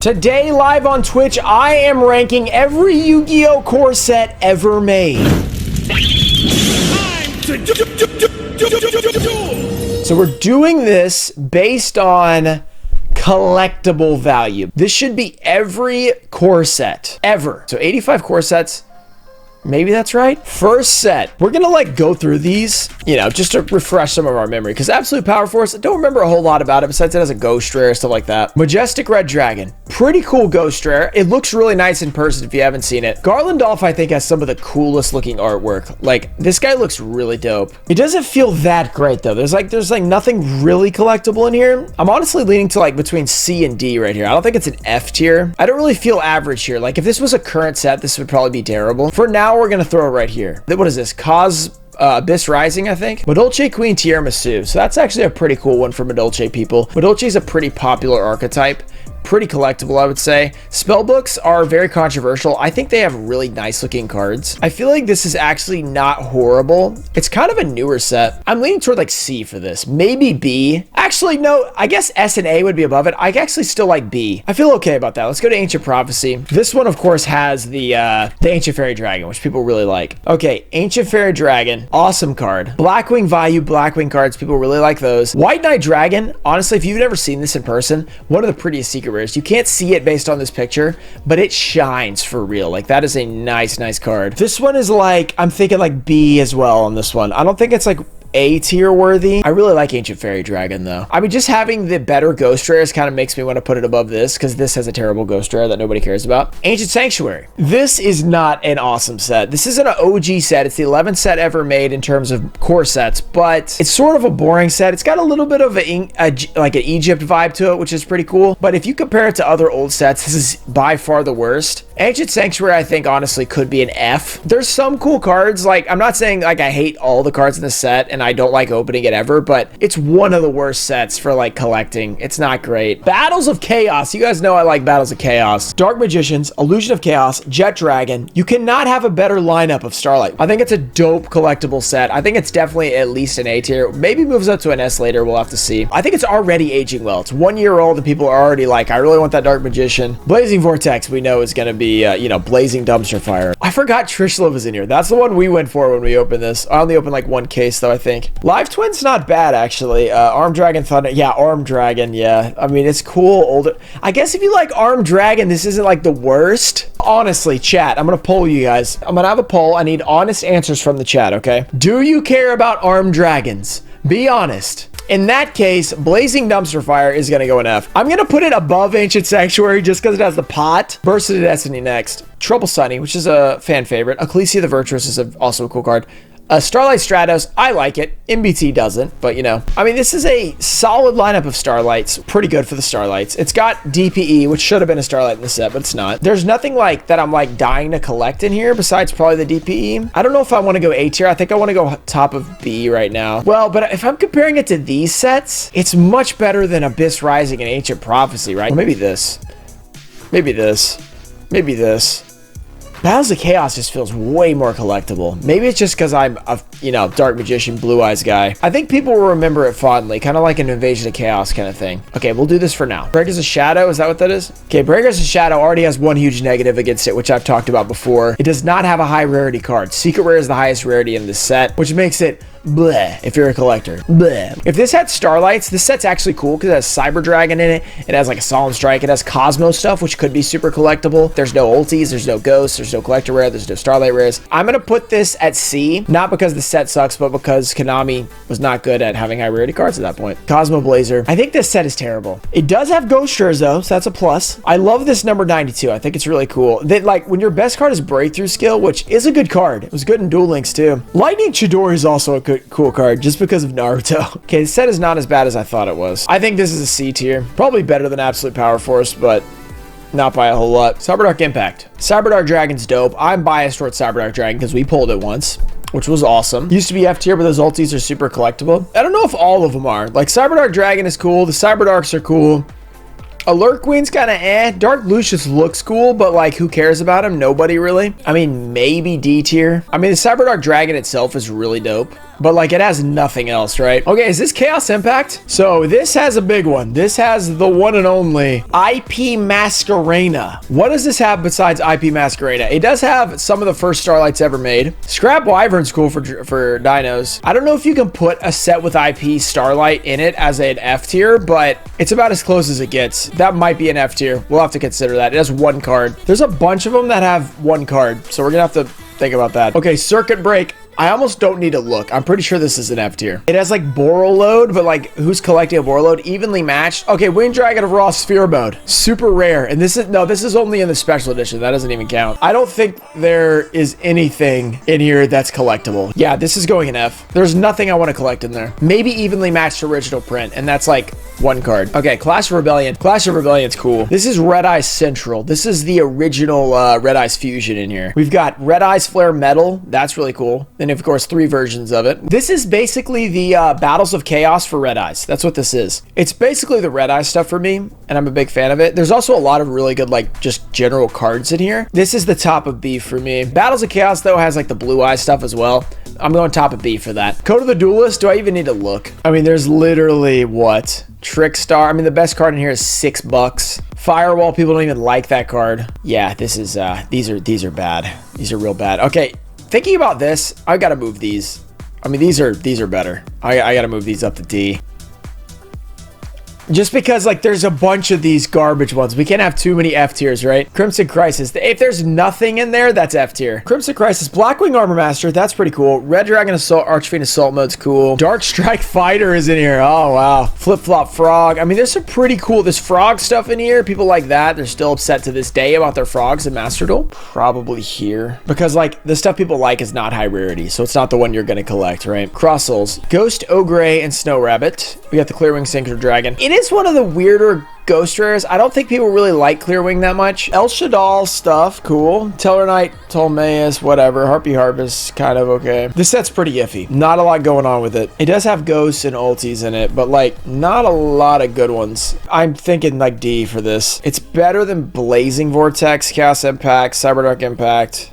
Today, live on Twitch, I am ranking every Yu-Gi-Oh! Core set ever made. So we're doing this based on collectible value. This should be every core set ever. So 85 core sets. Maybe that's right. First set, we're gonna like go through these, you know, just to refresh some of our memory, because Absolute Power Force, I don't remember a whole lot about it besides it has a ghost rare, stuff like that. Majestic Red Dragon, pretty cool ghost rare. It looks really nice in person if you haven't seen it. Garlandolph, I think, has some of the coolest looking artwork. Like, this guy looks really dope. It doesn't feel that great though. There's like nothing really collectible in here. I'm honestly leaning to like between C and D right here. I don't think it's an F tier. I don't really feel average here. Like, if this was a current set, this would probably be terrible. For now, we're gonna throw it right here. What is this? Abyss Rising, I think. Madolche Queen Tiramisu. So that's actually a pretty cool one for Madolche people. Madolche is a pretty popular archetype. Pretty collectible, I would say. Spellbooks are very controversial. I think they have really nice looking cards. I feel like this is actually not horrible. It's kind of a newer set. I'm leaning toward like C for this. Maybe B. Actually, no, I guess S and A would be above it. I actually still like B. I feel okay about that. Let's go to Ancient Prophecy. This one, of course, has the Ancient Fairy Dragon, which people really like. Okay, Ancient Fairy Dragon. Awesome card. Blackwing Vayu, Blackwing cards. People really like those. White Knight Dragon. Honestly, if you've never seen this in person, one of the prettiest secret rares. You can't see it based on this picture, but it shines for real. Like, that is a nice card. This one is like, I'm thinking like B as well on this one. I don't think it's like A tier worthy. I really like Ancient Fairy Dragon though. I mean, just having the better ghost rares kind of makes me want to put it above this, because this has a terrible ghost rare that nobody cares about. Ancient Sanctuary. This is not an awesome set. This isn't an OG set. It's the 11th set ever made in terms of core sets, but it's sort of a boring set. It's got a little bit of like an Egypt vibe to it, which is pretty cool. But if you compare it to other old sets, this is by far the worst. Ancient Sanctuary, I think, honestly, could be an F. There's some cool cards. Like, I'm not saying like I hate all the cards in the set and I don't like opening it ever, but it's one of the worst sets for like collecting. It's not great. Battles of Chaos. You guys know I like Battles of Chaos. Dark Magicians, Illusion of Chaos, Jet Dragon. You cannot have a better lineup of Starlight. I think it's a dope collectible set. I think it's definitely at least an A tier. Maybe moves up to an S later. We'll have to see. I think it's already aging well. It's 1 year old and people are already like, I really want that Dark Magician. Blazing Vortex, we know is going to be you know, Blazing Dumpster Fire. I forgot Trishla was in here. That's the one we went for when we opened this. I only opened like one case though, I think. Live Twin's not bad, actually. Armed Dragon Thunder. Yeah, Armed Dragon, yeah. I mean, it's cool, older. I guess if you like Armed Dragon, this isn't like the worst. Honestly, chat, I'm gonna poll you guys. I'm gonna have a poll. I need honest answers from the chat, okay? Do you care about Armed Dragons? Be honest. In that case, Blazing Dumpster Fire is going to go an F. I'm going to put it above Ancient Sanctuary just because it has the pot. Bursted to Destiny next. Trouble Sunny, which is a fan favorite. Ecclesia the Virtuous is also a cool card. Starlight Stratos, I like it. MBT doesn't, but you know. I mean, this is a solid lineup of Starlights. Pretty good for the Starlights. It's got DPE, which should have been a Starlight in the set, but it's not. There's nothing like that I'm like dying to collect in here besides probably the DPE. I don't know if I want to go A tier. I think I want to go top of B right now. Well, but if I'm comparing it to these sets, it's much better than Abyss Rising and Ancient Prophecy, right? Well, maybe this. Maybe this. Maybe this. Battles of Chaos just feels way more collectible. Maybe it's just because I'm a, you know, Dark Magician, Blue Eyes guy. I think people will remember it fondly, kind of like an Invasion of Chaos kind of thing. Okay, we'll do this for now. Breakers of Shadow, is that what that is? Okay, Breakers of Shadow already has one huge negative against it, which I've talked about before. It does not have a high rarity card. Secret Rare is the highest rarity in this set, which makes it bleh if you're a collector. Bleh. If this had Starlights, this set's actually cool because it has Cyber Dragon in it. It has like a Solemn Strike. It has Cosmo stuff, which could be super collectible. There's no ultis, there's no ghosts, there's no collector rare, there's no Starlight rares. I'm gonna put this at C, not because the set sucks, but because Konami was not good at having high rarity cards at that point. Cosmo Blazer. I think this set is terrible. It does have ghost rares though, so that's a plus. I love this number 92. I think it's really cool. That, like, when your best card is Breakthrough Skill, which is a good card. It was good in Duel Links too. Lightning Chidori is also a good, cool card just because of Naruto. Okay, the set is not as bad as I thought it was. I think this is a C tier. Probably better than Absolute Power Force, but not by a whole lot. Cyberdark Impact. Cyberdark Dragon's dope. I'm biased towards Cyberdark Dragon because we pulled it once, which was awesome. Used to be F tier, but those ultis are super collectible. I don't know if all of them are. Like, Cyberdark Dragon is cool. The Cyberdarks are cool. Alert Queen's kind of eh. Dark Lucius looks cool, but like, who cares about him? Nobody really. I mean, maybe D tier. I mean, the Cyberdark Dragon itself is really dope. but like it has nothing else, right? Okay, is this Chaos Impact? So this has a big one. This has the one and only IP Masquerena. What does this have besides IP Masquerena? It does have some of the first Starlights ever made. Scrap Wyvern's cool for dinos. I don't know if you can put a set with IP Starlight in it as an F tier, but it's about as close as it gets. That might be an F tier. We'll have to consider that. It has one card. There's a bunch of them that have one card, so we're gonna have to think about that. Okay, Circuit Break. I almost don't need to look. I'm pretty sure this is an F tier. It has like Boral Load, but like who's collecting a Boral Load? Evenly matched. Okay, Winged Dragon of Raw Sphere Mode. Super rare. And this is only in the special edition. That doesn't even count. I don't think there is anything in here that's collectible. Yeah, this is going in F. There's nothing I want to collect in there. Maybe Evenly Matched original print, and that's like one card. Okay, Clash of Rebellion. Clash of Rebellion's cool. This is Red Eyes Central. This is the original Red Eyes Fusion in here. We've got Red Eyes Flare Metal. That's really cool. And of course, 3 versions of it. This is basically the Battles of Chaos for Red Eyes. That's what this is. It's basically the Red Eyes stuff for me, and I'm a big fan of it. There's also a lot of really good, like, just general cards in here. This is the top of B for me. Battles of Chaos, though, has, like, the Blue Eyes stuff as well. I'm going top of B for that. Code of the Duelist, do I even need to look? I mean, there's literally, what? Trickstar. I mean, the best card in here is $6. Firewall, people don't even like that card. Yeah, this is, these are bad. These are real bad. Okay. Thinking about this, I gotta move these. I mean, these are better. I gotta move these up to D. Just because, like, there's a bunch of these garbage ones. We can't have too many F tiers, right? Crimson Crisis. If there's nothing in there, that's F tier. Crimson Crisis. Blackwing Armor Master. That's pretty cool. Red Dragon Assault. Archfiend Assault Mode's cool. Dark Strike Fighter is in here. Oh, wow. Flip Flop Frog. I mean, there's some pretty cool. There's frog stuff in here. People like that. They're still upset to this day about their frogs in Master Duel. Probably here. Because, like, the stuff people like is not high rarity. So it's not the one you're going to collect, right? Cross Souls. Ghost Ogre and Snow Rabbit. We got the Clearwing Synchro Dragon. It is one of the weirder ghost rares. I don't think people really like Clearwing that much. El Shaddai stuff, cool. Tellarknight, Ptolemaeus, whatever. Harpy Harvest, kind of okay. This set's pretty iffy. Not a lot going on with it. It does have ghosts and ultis in it, but like not a lot of good ones. I'm thinking like D for this. It's better than Blazing Vortex, Chaos Impact, Cyberdark Impact.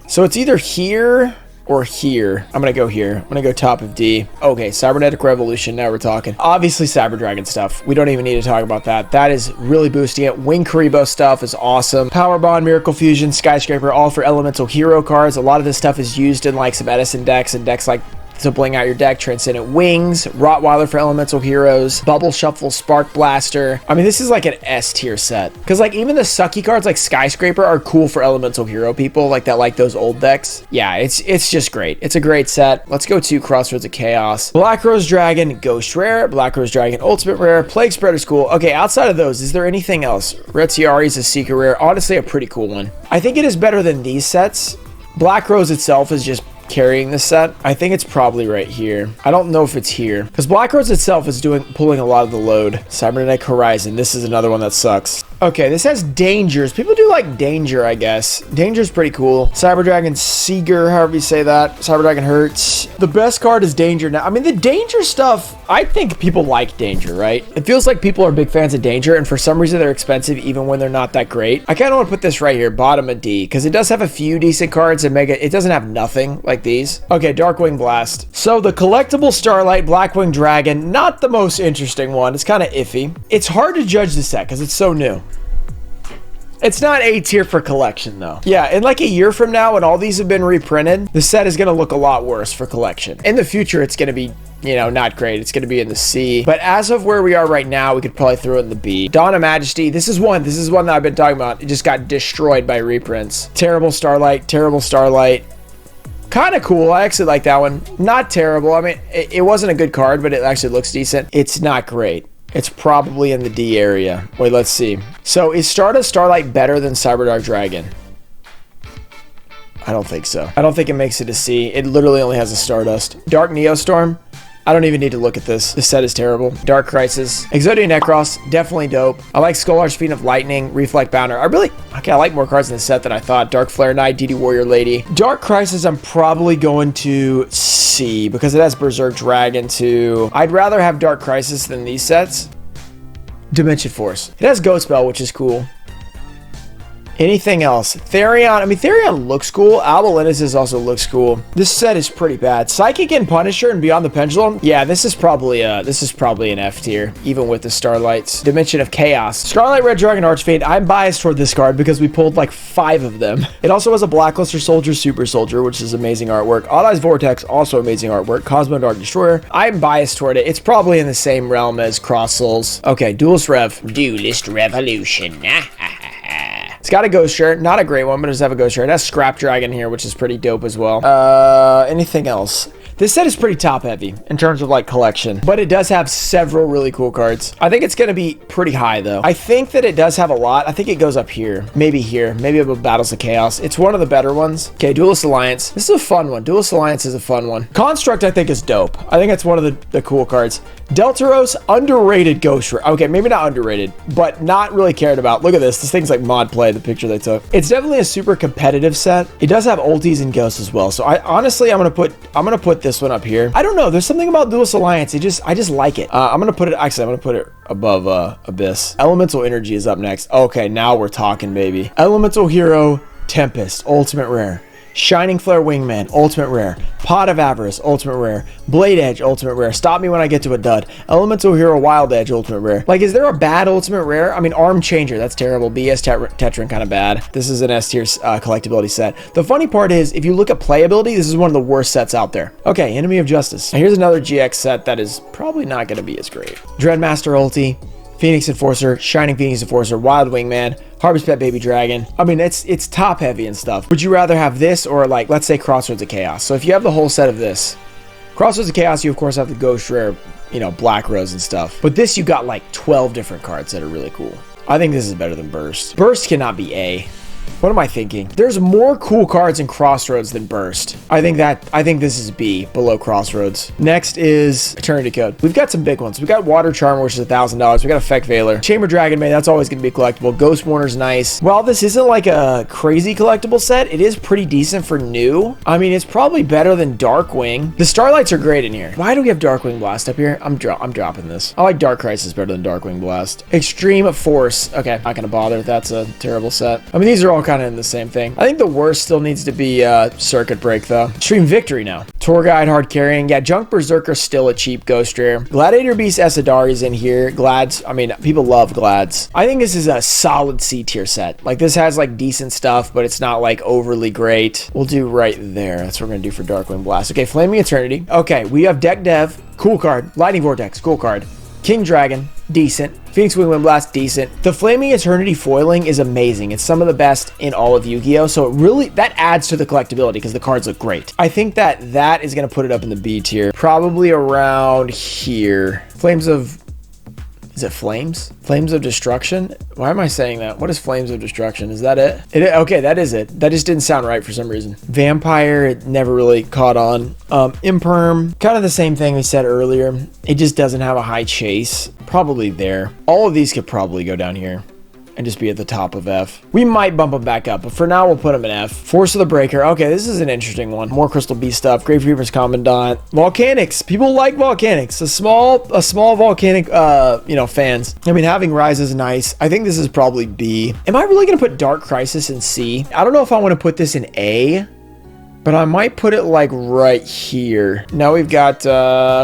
So it's either here or here. I'm gonna go here. I'm gonna go top of D. Okay, Cybernetic Revolution. Now we're talking. Obviously, Cyber Dragon stuff. We don't even need to talk about that. That is really boosting it. Wing Karibo stuff is awesome. Power Bond, Miracle Fusion, Skyscraper, all for elemental hero cards. A lot of this stuff is used in like some Edison decks and decks like to bling out your deck. Transcendent Wings, Rottweiler for elemental heroes, Bubble Shuffle, Spark Blaster. I mean, this is like an S tier set because like even the sucky cards like Skyscraper are cool for elemental hero people like that, like those old decks. Yeah, it's just great. It's a great set. Let's go to Crossroads of Chaos. Black Rose Dragon, Ghost Rare. Black Rose Dragon, Ultimate Rare. Plague Spreader's cool. Okay, outside of those, is there anything else? Retiari is a Secret Rare. Honestly, a pretty cool one. I think it is better than these sets. Black Rose itself is just carrying this set. I think it's probably right here. I don't know if it's here because Black Rose itself is pulling a lot of the load. Cybernetic Horizon. This is another one that sucks. Okay, this has Dangers. People do like Danger, I guess. Danger's pretty cool. Cyber Dragon Seeger, however you say that. Cyber Dragon Hurts. The best card is Danger now. I mean, the Danger stuff, I think people like Danger, right? It feels like people are big fans of Danger, and for some reason they're expensive even when they're not that great. I kind of want to put this right here, bottom of D, because it does have a few decent cards and it doesn't have nothing like these. Okay, Darkwing Blast. So the collectible Starlight Blackwing Dragon, not the most interesting one. It's kind of iffy. It's hard to judge the set because it's so new. It's not A tier for collection though. Yeah, in like a year from now when all these have been reprinted, the set is going to look a lot worse for collection. In the future, it's going to be, you know, not great. It's going to be in the C. But as of where we are right now, we could probably throw it in the B. Dawn of Majesty. This is one that I've been talking about. It just got destroyed by reprints. Terrible Starlight. Terrible Starlight. Kind of cool. I actually like that one. Not terrible. I mean, it wasn't a good card, but it actually looks decent. It's not great. It's probably in the D area. Wait, let's see. So is Stardust Starlight better than Cyberdark Dragon? I don't think so. I don't think it makes it a C. It literally only has a Stardust. Dark Neostorm. I don't even need to look at this. This set is terrible. Dark Crisis. Exodia Necros. Definitely dope. I like Skull Arch Fiend of Lightning. Reflect Bounder. I like more cards in this set than I thought. Dark Flare Knight. DD Warrior Lady. Dark Crisis I'm probably going to C because it has Berserk Dragon too. I'd rather have Dark Crisis than these sets. Dimension Force. It has Ghost Spell, which is cool. Anything else? Therion. I mean, Therion looks cool. Albalinus also looks cool. This set is pretty bad. Psychic and Punisher and Beyond the Pendulum. Yeah, this is probably an F tier, even with the Starlights. Dimension of Chaos. Scarlet Red Dragon Archfade. I'm biased toward this card because we pulled like 5 of them. It also has a Blackluster Soldier, Super Soldier, which is amazing artwork. Odd Eyes Vortex, also amazing artwork. Cosmo Dark Destroyer. I'm biased toward it. It's probably in the same realm as Cross Souls. Okay, Duelist Rev. Duelist Revolution. It's got a Ghost Shirt. Not a great one, but it does have a Ghost Shirt. It has Scrap Dragon here, which is pretty dope as well. Anything else? This set is pretty top heavy in terms of like collection, but it does have several really cool cards. I think it's going to be pretty high though. I think that it does have a lot. I think it goes up here, maybe above Battles of Chaos. It's one of the better ones. Okay, Duelist Alliance. This is a fun one. Duelist Alliance is a fun one. Construct, I think, is dope. I think it's one of the cool cards. Deltaros, underrated Ghost Shirt. Okay, maybe not underrated, but not really cared about. Look at this. This thing's like mod play, the picture they took. It's definitely a super competitive set. It does have ultis and ghosts as well. So I honestly, I'm gonna put this one up here. I don't know. There's something about Duelist Alliance. I just like it. I'm gonna put it above Abyss. Elemental Energy is up next. Okay, now we're talking, baby. Elemental Hero Tempest, ultimate rare. Shining Flare Wingman, ultimate rare. Pot of Avarice, ultimate rare. Blade Edge, ultimate rare. Stop Me When I Get to a Dud. Elemental Hero Wild Edge, ultimate rare. Like, is there a bad ultimate rare? I mean, Arm Changer, that's terrible. BS Tetran, kind of bad. This is an S tier collectability set. The funny part is, if you look at playability, this is one of the worst sets out there. Okay, Enemy of Justice. Now, here's another GX set that is probably not going to be as great. Dreadmaster Ulti. Phoenix Enforcer, Shining Phoenix Enforcer, Wild Wingman, Harvest Pet Baby Dragon. I mean, it's top heavy and stuff. Would you rather have this or, like, let's say Crossroads of Chaos? So if you have the whole set of this, Crossroads of Chaos, you of course have the Ghost Rare, you know, Black Rose and stuff. But this, you got like 12 different cards that are really cool. I think this is better than Burst. Burst cannot be A. What am I thinking? There's more cool cards in Crossroads than Burst. I think this is B, below Crossroads. Next is Eternity Code. We've got some big ones. We got Water Charmer, which is $1,000. We got Effect Veiler. Chamber Dragon Maid, that's always going to be collectible. Ghost Mourner's nice. While this isn't like a crazy collectible set, it is pretty decent for new. I mean, it's probably better than Darkwing. The Starlights are great in here. Why do we have Darkwing Blast up here? I'm dropping this. I like Dark Crisis better than Darkwing Blast. Extreme Force. Okay, not going to bother. That's a terrible set. I mean, these are all kind of in the same thing. I think the worst still needs to be Circuit Break though. Extreme Victory now. Tour Guide, Hard Carrying. Yeah, Junk Berserker still a cheap Ghost Rare. Gladiator Beast Esadari's in here. Glads, I mean, people love Glads. I think this is a solid C tier set. Like, this has like decent stuff, but it's not like overly great. We'll do right there. That's what we're gonna do for Darkwing Blast. Okay, Flaming Eternity. Okay, we have Deck Dev. Cool card. Lightning Vortex. Cool card. King Dragon. Decent. Phoenix Wing Wind Blast, decent. The Flaming Eternity foiling is amazing. It's some of the best in all of Yu-Gi-Oh! So it really, that adds to the collectability because the cards look great. I think that is going to put it up in the B tier. Probably around here. Flames of... Is it Flames? Flames of Destruction? Why am I saying that? What is Flames of Destruction? Is that it? Okay, that is it. That just didn't sound right for some reason. Vampire, it never really caught on. Imperm, kind of the same thing we said earlier. It just doesn't have a high chase. Probably there. All of these could probably go down here and just be at the top of F. We might bump them back up, but for now we'll put them in F. Force of the Breaker. Okay, this is an interesting one. More Crystal Beast stuff. Grave Reaper's Commandant. Volcanics. People like Volcanics. A small Volcanic, you know, fans. I mean, having Rise is nice. I think this is probably B. Am I really gonna put Dark Crisis in C? I don't know if I want to put this in A, but I might put it like right here. Now we've got,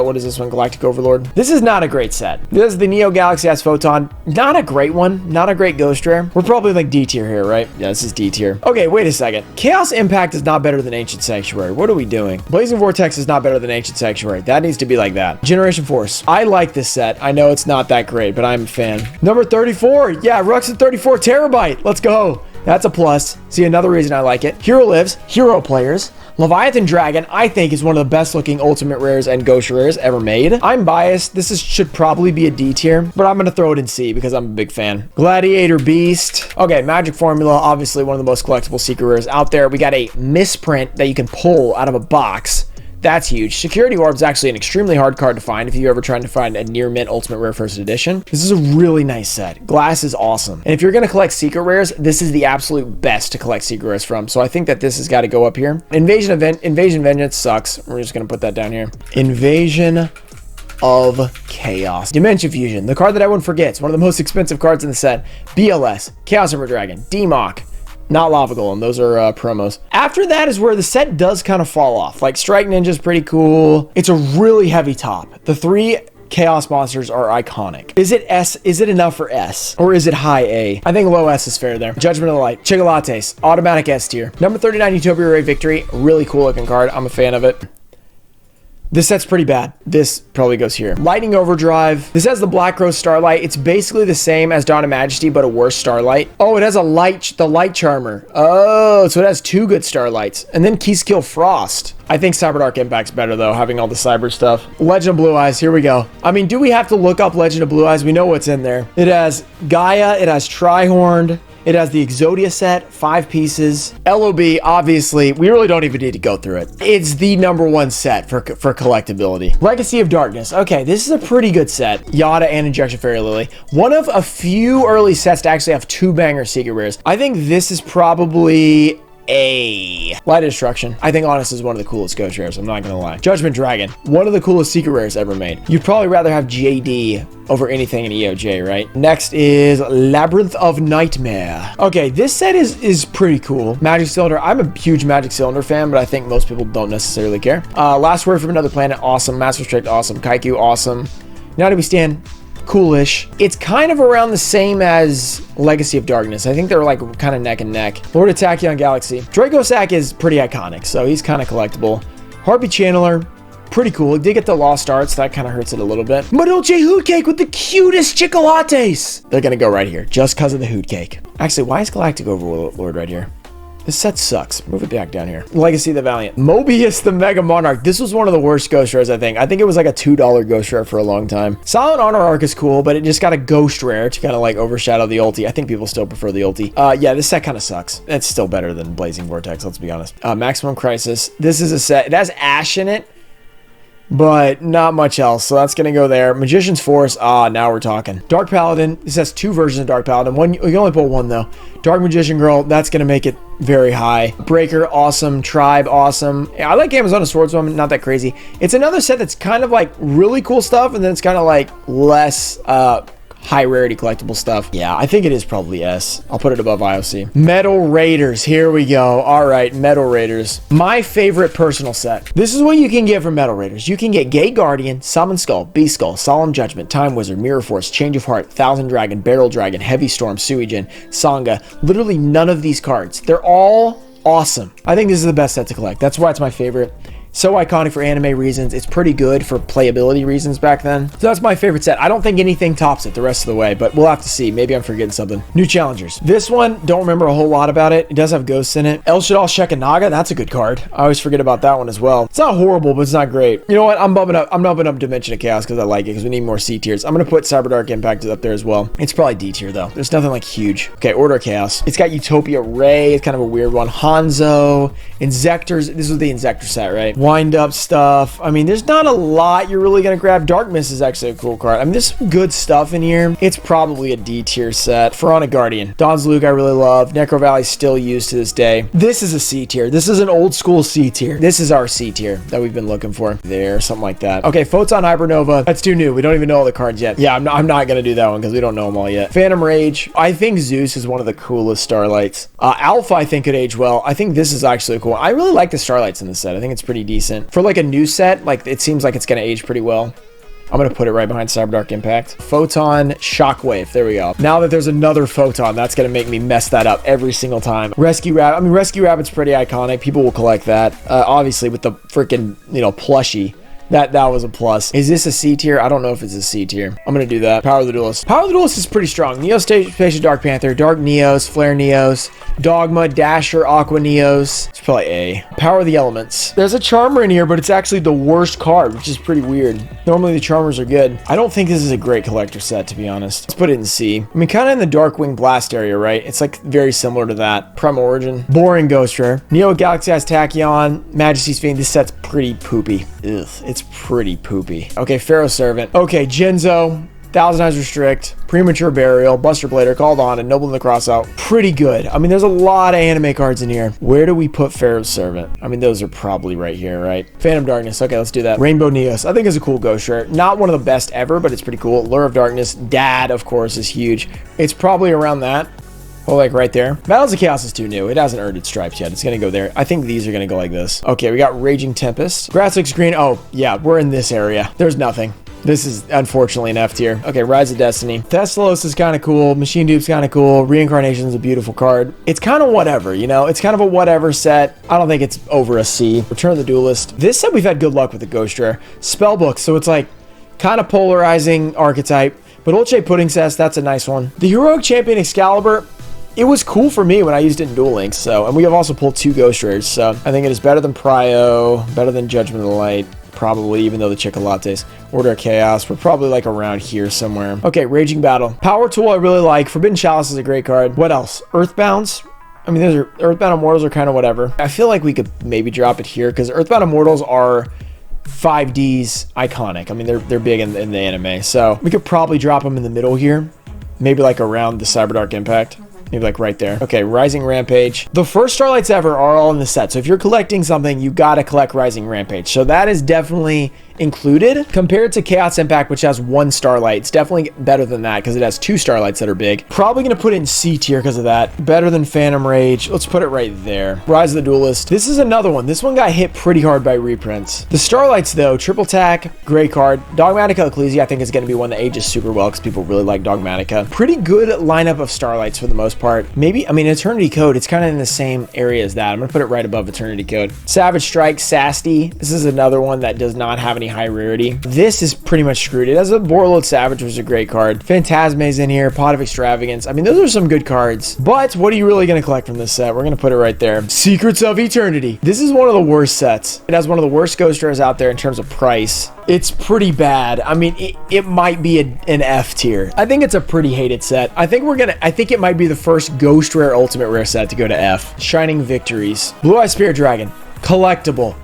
what is this one? Galactic Overlord. This is not a great set. This is the Neo Galaxy S Photon. Not a great one. Not a great Ghost Rare. We're probably like D tier here, right? Yeah, this is D tier. Okay, wait a second. Chaos Impact is not better than Ancient Sanctuary. What are we doing? Blazing Vortex is not better than Ancient Sanctuary. That needs to be like that. Generation Force. I like this set. I know it's not that great, but I'm a fan. Number 34. Yeah, Ruxin 34 Terabyte. Let's go. That's a plus. See, another reason I like it. Hero Lives, Hero Players. Leviathan Dragon, I think, is one of the best looking Ultimate Rares and Ghost Rares ever made. I'm biased. This should probably be a D tier, but I'm going to throw it in C because I'm a big fan. Gladiator Beast. Okay, Magic Formula, obviously one of the most collectible secret rares out there. We got a misprint that you can pull out of a box. That's huge. Security Orb is actually an extremely hard card to find if you're ever trying to find a near mint Ultimate Rare First Edition. This is a really nice set. Glass is awesome. And if you're going to collect secret rares, this is the absolute best to collect secret rares from. So I think that this has got to go up here. Invasion Vengeance sucks. We're just going to put that down here. Invasion of Chaos. Dimension Fusion, the card that everyone forgets. One of the most expensive cards in the set. BLS, Chaos Armor Dragon, DMOC, Not Lava Golem. Those are promos. After that is where the set does kind of fall off. Like Strike Ninja's pretty cool. It's a really heavy top. The 3 Chaos Monsters are iconic. Is it S? Is it enough for S? Or is it high A? I think low S is fair there. Judgment of the Light. Chocolates. Automatic S tier. Number 39, Utopia Ray Victory. Really cool looking card. I'm a fan of it. This set's pretty bad. This probably goes here. Lightning Overdrive. This has the Black Rose Starlight. It's basically the same as Dawn of Majesty, but a worse Starlight. Oh, it has the Light Charmer. Oh, so it has 2 good Starlights. And then Keyskill Frost. I think Cyber Dark Impact's better, though, having all the cyber stuff. Legend of Blue Eyes. Here we go. I mean, do we have to look up Legend of Blue Eyes? We know what's in there. It has Gaia. It has Trihorned. It has the Exodia set, 5 pieces. LOB, obviously, we really don't even need to go through it. It's the #1 set for collectability. Legacy of Darkness. Okay, this is a pretty good set. Yada and Injection Fairy Lily. One of a few early sets to actually have 2 banger secret rares. I think this is probably A. Light Destruction. I think Honest is one of the coolest ghost rares. I'm not gonna lie. Judgment Dragon. One of the coolest secret rares ever made. You'd probably rather have JD over anything in EOJ, right? Next is Labyrinth of Nightmare. Okay, this set is pretty cool. Magic Cylinder. I'm a huge Magic Cylinder fan, but I think most people don't necessarily care. Last Word from Another Planet. Awesome. Master Strict. Awesome. Kaiku. Awesome. Now do we stand? Coolish. It's kind of around the same as Legacy of Darkness. I think they're like kind of neck and neck. Lord of Tachyon Galaxy. Draco Sack is pretty iconic, so he's kind of collectible. Heartbeat Channeler. Pretty cool. It did get the Lost Arts. That kind of hurts it a little bit. Madolce Hoot Cake with the cutest chocolates. They're going to go right here just because of the Hoot Cake. Actually, why is Galactic Overlord right here? This set sucks. Move it back down here. Legacy the Valiant. Mobius the Mega Monarch. This was one of the worst Ghost Rares, I think. I think it was like a $2 Ghost Rare for a long time. Silent Honor Arc is cool, but it just got a Ghost Rare to kind of like overshadow the ulti. I think people still prefer the ulti. Yeah, this set kind of sucks. It's still better than Blazing Vortex, let's be honest. Maximum Crisis. This is a set. It has Ash in it, but not much else, so that's gonna go there. Magician's Force. Now we're talking. Dark Paladin. This has 2 versions of Dark Paladin. One, you can only pull 1 though. Dark Magician Girl. That's gonna make it very high. Breaker. Awesome. Tribe. Awesome. Yeah, I like Amazon Swordswoman. Not that crazy. It's another set that's kind of like really cool stuff, and then it's kind of like less high rarity collectible stuff. Yeah, I think it is probably S. I'll put it above IOC. Metal Raiders. Here we go. All right, Metal Raiders. My favorite personal set. This is what you can get from Metal Raiders. You can get Gate Guardian, Summon Skull, Beast Skull, Solemn Judgment, Time Wizard, Mirror Force, Change of Heart, Thousand Dragon, Barrel Dragon, Heavy Storm, Suijin, Sangha. Literally none of these cards. They're all awesome. I think this is the best set to collect. That's why it's my favorite. So iconic for anime reasons. It's pretty good for playability reasons back then. So that's my favorite set. I don't think anything tops it the rest of the way, but we'll have to see. Maybe I'm forgetting something. New Challengers. This one, don't remember a whole lot about it. It does have ghosts in it. El Shaddai Shekanaga, that's a good card. I always forget about that one as well. It's not horrible, but it's not great. You know what? I'm bumping up Dimension of Chaos because I like it, because we need more C tiers. I'm going to put Cyber Dark Impact up there as well. It's probably D tier though. There's nothing like huge. Okay, Order of Chaos. It's got Utopia Ray. It's kind of a weird one. Hanzo. Inzectors. This was the Inzector set, right? Wind Up stuff. I mean, there's not a lot you're really gonna grab. Dark Mist is actually a cool card. I mean, there's some good stuff in here. It's probably a D tier set. Pharaonic Guardian. Dawn's Luke I really love. Necro Valley still used to this day. This is a C tier. This is an old school C tier. This is our C tier that we've been looking for. There, something like that. Okay, Photon Hypernova. That's too new. We don't even know all the cards yet. Yeah, I'm not gonna do that one because we don't know them all yet. Phantom Rage. I think Zeus is one of the coolest Starlights. Alpha I think could age well. I think this is actually cool. I really like the Starlights in this set. I think it's pretty decent. For like a new set, like it seems like it's gonna age pretty well. I'm gonna put it right behind Cyber Dark Impact. Photon Shockwave. There we go. Now that there's another Photon, that's gonna make me mess that up every single time. Rescue Rabbit. I mean, Rescue Rabbit's pretty iconic. People will collect that. Obviously with the freaking, plushie. That was a plus. Is this a C tier? I don't know if it's a C tier. I'm gonna do that. Power of the Duelist. Power of the Duelist is pretty strong. Neos, Spacious Dark Panther, Dark Neos, Flare Neos, Dogma, Dasher, Aqua Neos. It's probably A. Power of the Elements. There's a Charmer in here, but it's actually the worst card, which is pretty weird. Normally the Charmers are good. I don't think this is a great collector set, to be honest. Let's put it in C. I mean, kind of in the Darkwing Blast area, right? It's like very similar to that. Prime Origin. Boring Ghost Rare. Neo Galaxy Eyes Tachyon, Majesty's Fiend. This set's pretty poopy. Ugh, it's pretty poopy. Okay, Pharaoh Servant. Okay, Genzo, Thousand Eyes Restrict, Premature Burial, Buster Blader, Called On, and Noble in the Crossout. Pretty good. I mean, there's a lot of anime cards in here. Where do we put Pharaoh Servant? I mean, those are probably right here, right? Phantom Darkness. Okay, let's do that. Rainbow Neos. I think is a cool ghost shirt. Not one of the best ever, but it's pretty cool. Lure of Darkness. Dad, of course, is huge. It's probably around that. Oh, like right there. Battles of Chaos is too new. It hasn't earned its stripes yet. It's going to go there. I think these are going to go like this. Okay, we got Raging Tempest. Grass looks green. Oh, yeah, we're in this area. There's nothing. This is unfortunately an F tier. Okay, Rise of Destiny. Thessalos is kind of cool. Machine Dupe's kind of cool. Reincarnation is a beautiful card. It's kind of whatever, you know? It's kind of a whatever set. I don't think it's over a C. Return of the Duelist. This set we've had good luck with the Ghost Rare. Spellbook, so it's like kind of polarizing archetype. But Olche Pudding Cess, that's a nice one. The Heroic Champion Excalibur, it was cool for me when I used it in Duel Links, so, and we have also pulled 2 Ghost Rares, so I think it is better than Prio, better than Judgment of the Light, probably, even though the Chocolates. Order of Chaos, we're probably like around here somewhere. Okay, Raging Battle. Power Tool I really like. Forbidden Chalice is a great card. What else? Earthbounds. I mean, those are Earthbound Immortals are kind of whatever. I feel like we could maybe drop it here because Earthbound Immortals are 5D's iconic. I mean, they're big in the anime, so we could probably drop them in the middle here, maybe like around the Cyberdark Impact. Maybe like right there. Okay, Rising Rampage. The first Starlights ever are all in the set. So if you're collecting something, you gotta collect Rising Rampage. So that is definitely included. Compared to Chaos Impact, which has 1 Starlight, it's definitely better than that because it has 2 Starlights that are big. Probably gonna put it in C tier because of that. Better than Phantom Rage. Let's put it right there. Rise of the Duelist. This is another one. This one got hit pretty hard by reprints. The Starlights though, Triple Tack, great card. Dogmatica Ecclesia I think is gonna be one that ages super well because people really like Dogmatica. Pretty good lineup of Starlights for the most part. Maybe, I mean, Eternity Code, it's kind of in the same area as that. I'm gonna put it right above Eternity Code. Savage Strike, Sasty. This is another one that does not have any high rarity. This is pretty much screwed. It has a Borreload Savage, which is a great card. Phantasme's in here, Pot of Extravagance. I mean, those are some good cards. But what are you really gonna collect from this set? We're gonna put it right there. Secrets of Eternity. This is one of the worst sets. It has one of the worst Ghost Rares out there in terms of price. It's pretty bad. I mean, it might be an F tier. I think it's a pretty hated set. I think it might be the first Ghost Rare Ultimate Rare set to go to F. Shining Victories. Blue Eye Spirit Dragon. Collectible.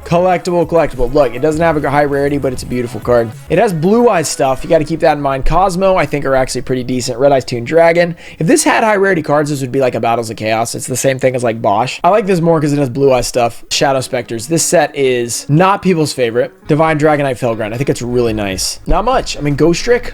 Look, it doesn't have a high rarity, but it's a beautiful card. It has Blue Eyes stuff. You got to keep that in mind. Cosmo, I think, are actually pretty decent. Red Eyes Toon Dragon. If this had high rarity cards, this would be like a Battles of Chaos. It's the same thing as like Bosch. I like this more because it has Blue Eyes stuff. Shadow Specters. This set is not people's favorite. Divine Dragonite Felground. I think it's really nice. Not much. I mean, Ghost Trick.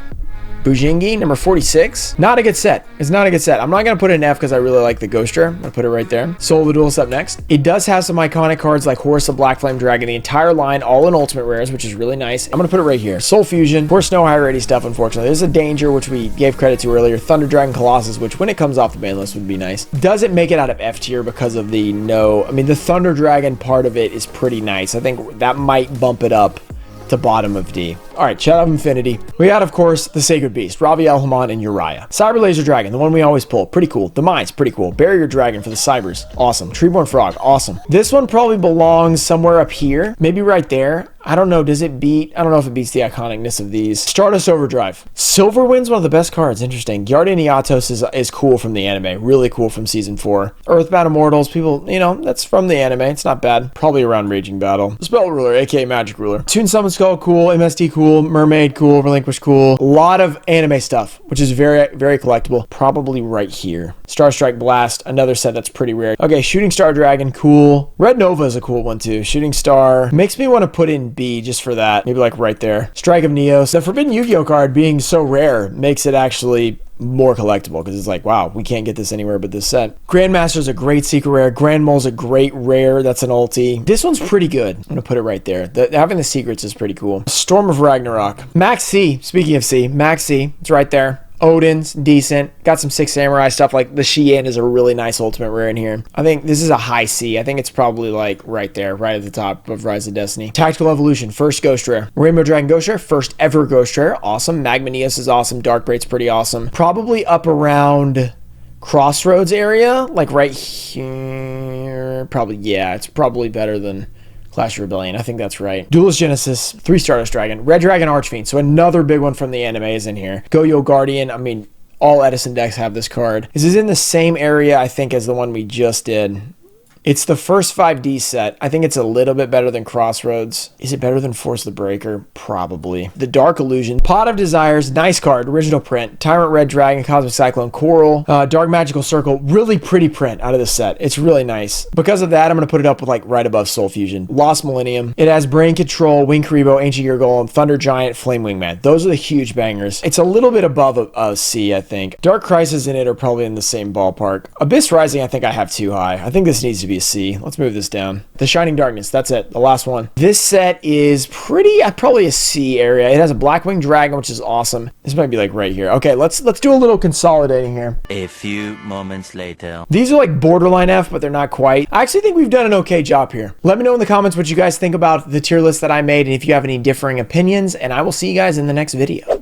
Bujingi, number 46. Not a good set. It's not a good set. I'm not going to put it in F because I really like the Ghost Rare. I'm going to put it right there. Soul of the Duelist up next. It does have some iconic cards like Horus of Black Flame Dragon, the entire line, all in Ultimate Rares, which is really nice. I'm going to put it right here. Soul Fusion. Of course, no high rarity stuff, unfortunately. There's a Danger, which we gave credit to earlier. Thunder Dragon Colossus, which when it comes off the ban list would be nice. Doesn't make it out of F tier because of the I mean, the Thunder Dragon part of it is pretty nice. I think that might bump it up to bottom of D. All right, Shadow of Infinity. We got, of course, the Sacred Beast, Ravi Elhamon and Uriah. Cyber Laser Dragon, the one we always pull. Pretty cool. The Mines, pretty cool. Barrier Dragon for the Cybers. Awesome. Treeborn Frog. Awesome. This one probably belongs somewhere up here. Maybe right there. I don't know. Does it beat? I don't know if it beats the iconicness of these. Stardust Overdrive. Silverwind's one of the best cards. Interesting. Guardian Iatos is cool from the anime. Really cool from season 4. Earthbound Immortals. People, you know, that's from the anime. It's not bad. Probably around Raging Battle. Spell Ruler, aka Magic Ruler. Toon Summon Skull, cool. MST, cool. Mermaid, cool. Relinquish, cool. A lot of anime stuff, which is very, very collectible. Probably right here. Star Strike Blast, another set that's pretty rare. Okay, Shooting Star Dragon, cool. Red Nova is a cool one too. Shooting Star makes me want to put in B just for that. Maybe like right there. Strike of Neos. The Forbidden Yugioh card being so rare makes it actually more collectible because it's like, wow, we can't get this anywhere but this set. Grandmaster's a great secret rare. Grand Mole's a great rare. That's an ulti. This one's pretty good. I'm gonna put it right there. Having the secrets is pretty cool. Storm of Ragnarok. Max C. Speaking of C, Max C. It's right there. Odin's decent. Got some Six Samurai stuff. Like the Shien is a really nice ultimate rare in here. I think this is a high C. I think it's probably like right there, right at the top of Rise of Destiny. Tactical Evolution, first Ghost Rare. Rainbow Dragon Ghost Rare, first ever Ghost Rare. Awesome. Magmaneos is awesome. Darkbraid's pretty awesome. Probably up around Crossroads area, like right here. Probably, yeah, it's probably better than Clash of Rebellion. I think that's right. Duelist Genesis, 3 Stardust Dragon. Red Dragon Archfiend. So another big one from the anime is in here. Goyo Guardian. I mean, all Edison decks have this card. This is in the same area, I think, as the one we just did. It's the first 5D set. I think it's a little bit better than Crossroads. Is it better than Force the Breaker? Probably. The Dark Illusion. Pot of Desires. Nice card. Original print. Tyrant Red Dragon. Cosmic Cyclone. Coral. Dark Magical Circle. Really pretty print out of the set. It's really nice. Because of that, I'm going to put it up with like right above Soul Fusion. Lost Millennium. It has Brain Control, Wing Karibo, Ancient Gear Golem, Thunder Giant, Flame Wingman. Those are the huge bangers. It's a little bit above a C, I think. Dark Crisis and it are probably in the same ballpark. Abyss Rising, I think I have too high. I think this needs to be a C. Let's move this down. The Shining Darkness, that's it. The last one. This set is probably a C area. It has a Blackwing Dragon, which is awesome. This might be like right here. Okay, let's do a little consolidating here. A few moments later. These are like borderline F, but they're not quite. I actually think we've done an okay job here. Let me know in the comments what you guys think about the tier list that I made and if you have any differing opinions, and I will see you guys in the next video.